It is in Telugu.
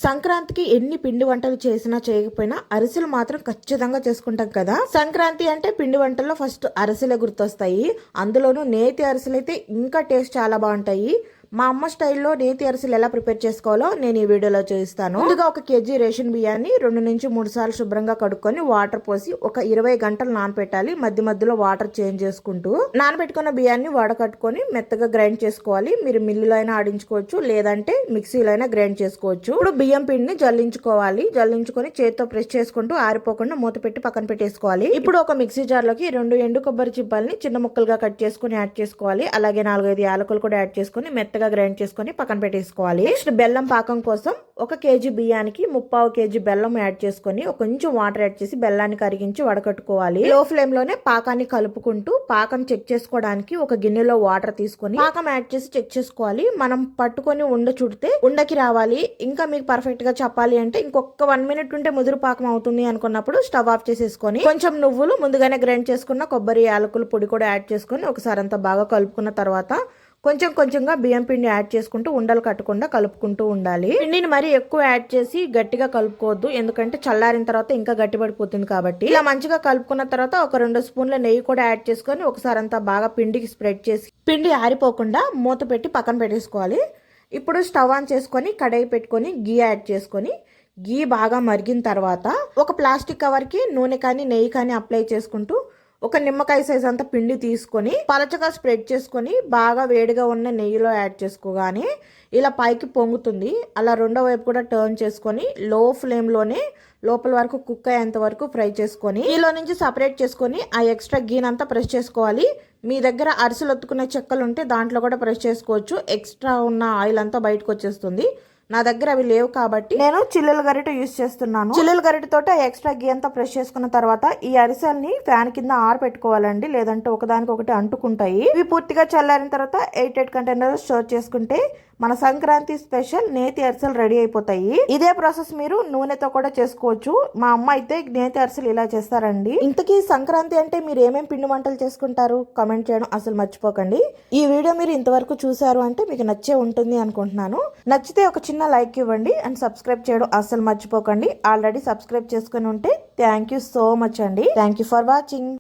సంక్రాంతికి ఎన్ని పిండి వంటలు చేసినా చేయకపోయినా అరిసెలు మాత్రం ఖచ్చితంగా చేసుకుంటాం కదా. సంక్రాంతి అంటే పిండి వంటల్లో ఫస్ట్ అరిసెలే గుర్తొస్తాయి. అందులోనూ నేతి అరిసెలు అయితే ఇంకా టేస్ట్ చాలా బాగుంటాయి. మా అమ్మ స్టైల్లో నేతి అరిసెలు ఎలా ప్రిపేర్ చేసుకోవాలో నేను ఈ వీడియోలో చూపిస్తాను. ముందుగా 1 కేజీ రేషన్ బియ్యాన్ని 2 నుంచి 3 సార్లు శుభ్రంగా కడుక్కొని వాటర్ పోసి ఒక 20 గంటలు నానబెట్టాలి. మధ్య మధ్యలో వాటర్ చేంజ్ చేసుకుంటూ నానబెట్టుకున్న బియ్యాన్ని వడకట్టుకొని మెత్తగా గ్రైండ్ చేసుకోవాలి. మీరు మిల్లులో అయినా ఆడించుకోవచ్చు, లేదంటే మిక్సీలో అయినా గ్రైండ్ చేసుకోవచ్చు. ఇప్పుడు బియ్యం పిండిని జల్లించుకోవాలి. జల్లించుకొని చేతితో ప్రెస్ చేసుకుంటూ ఆరిపోకుండా మూత పెట్టి పక్కన పెట్టేసుకోవాలి. ఇప్పుడు ఒక మిక్సీ జార్లోకి 2 ఎండు కొబ్బరి చిప్పల్ని చిన్న ముక్కలుగా కట్ చేసుకుని యాడ్ చేసుకోవాలి. అలాగే 4-5 యాలకులు కూడా యాడ్ చేసుకుని మెత్తగా గ్రైండ్ చేసుకొని పక్కన పెట్టేసుకోవాలి. నెక్స్ట్ బెల్లం పాకం కోసం 1 కేజీ బియ్యానికి 3/4 కేజీ బెల్లం యాడ్ చేసుకొని కొంచెం వాటర్ యాడ్ చేసి బెల్లాన్ని కరిగించి వడకట్టుకోవాలి. లో ఫ్లేమ్ లోనే పాకాన్ని కలుపుకుంటూ పాకం చెక్ చేసుకోవడానికి ఒక గిన్నెలో వాటర్ తీసుకొని పాకం యాడ్ చేసి చెక్ చేసుకోవాలి. మనం పట్టుకొని ఉండ చుడితే ఉండకి రావాలి. ఇంకా మీకు పర్ఫెక్ట్ గా చెప్పాలి అంటే ఇంకొక 1 మినిట్ ఉంటే ముదురు పాకం అవుతుంది అనుకున్నప్పుడు స్టవ్ ఆఫ్ చేసేసుకొని కొంచెం నువ్వులు ముందుగానే గ్రైండ్ చేసుకున్న కొబ్బరి యాలకుల పొడి కూడా యాడ్ చేసుకొని ఒకసారి అంతా బాగా కలుపుకున్న తర్వాత కొంచెంగా బియ్యం పిండి యాడ్ చేసుకుంటూ ఉండలు కట్టకుండా కలుపుకుంటూ ఉండాలి. పిండిని మరీ ఎక్కువ యాడ్ చేసి గట్టిగా కలుపుకోవద్దు, ఎందుకంటే చల్లారిన తర్వాత ఇంకా గట్టిపడిపోతుంది కాబట్టి. ఇలా మంచిగా కలుపుకున్న తర్వాత ఒక 2 స్పూన్ల నెయ్యి కూడా యాడ్ చేసుకొని ఒకసారి అంతా బాగా పిండికి స్ప్రెడ్ చేసి పిండి ఆరిపోకుండా మూత పెట్టి పక్కన పెట్టేసుకోవాలి. ఇప్పుడు స్టవ్ ఆన్ చేసుకొని కడాయి పెట్టుకొని గీ యాడ్ చేసుకొని గీ బాగా మరిగిన తర్వాత ఒక ప్లాస్టిక్ కవర్ కి నూనె కానీ నెయ్యి కానీ అప్లై చేసుకుంటూ ఒక నిమ్మకాయ సైజ్ అంతా పిండి తీసుకొని పలచగా స్ప్రెడ్ చేసుకొని బాగా వేడిగా ఉన్న నెయ్యిలో యాడ్ చేసుకోగానే ఇలా పైకి పొంగుతుంది. అలా రెండో వైపు కూడా టర్న్ చేసుకొని లో ఫ్లేమ్ లోనే లోపల వరకు కుక్ అయ్యేంత వరకు ఫ్రై చేసుకొని ఈలో నుంచి సపరేట్ చేసుకొని ఆ ఎక్స్ట్రా గీనంతా ప్రెస్ చేసుకోవాలి. మీ దగ్గర అరిసెలు ఒత్తుకునే చెక్కలు ఉంటే దాంట్లో కూడా ప్రెస్ చేసుకోవచ్చు. ఎక్స్ట్రా ఉన్న ఆయిల్ అంతా బయటకు వచ్చేస్తుంది. నా దగ్గర అవి లేవు కాబట్టి నేను చిల్లుల గరిట యూజ్ చేస్తున్నాను. చిల్లుల గరిటతోటి ఎక్స్ట్రా గీ అంతా ప్రెస్ చేసుకున్న తర్వాత ఈ అరిసెల్ని ఫ్యాన్ కింద ఆరబెట్టుకోవాలండి, లేదంటే ఒకదానికొకటి అంటుకుంటాయి. ఇవి పూర్తిగా చల్లారిన తర్వాత 8 కంటైనర్ స్టోర్ చేసుకుంటే మన సంక్రాంతి స్పెషల్ నేతి అరిసెలు రెడీ అయిపోతాయి. ఇదే ప్రాసెస్ మీరు నూనెతో కూడా చేసుకోవచ్చు. మా అమ్మ అయితే నేతి అరిసెలు ఇలా చేస్తారండి. ఇంతకీ సంక్రాంతి అంటే మీరు ఏమేమి పిండి వంటలు చేసుకుంటారు కామెంట్ చేయడం అసలు మర్చిపోకండి. ఈ వీడియో మీరు ఇంతవరకు చూసారు అంటే మీకు నచ్చే ఉంటుంది అనుకుంటున్నాను. నచ్చితే ఒక చిన్న లైక్ ఇవ్వండి అండ్ సబ్స్క్రైబ్ చేయడం అసలు మర్చిపోకండి. ఆల్రెడీ సబ్స్క్రైబ్ చేసుకుని ఉంటే థ్యాంక్ యూ సో మచ్ అండి. Thank you for watching.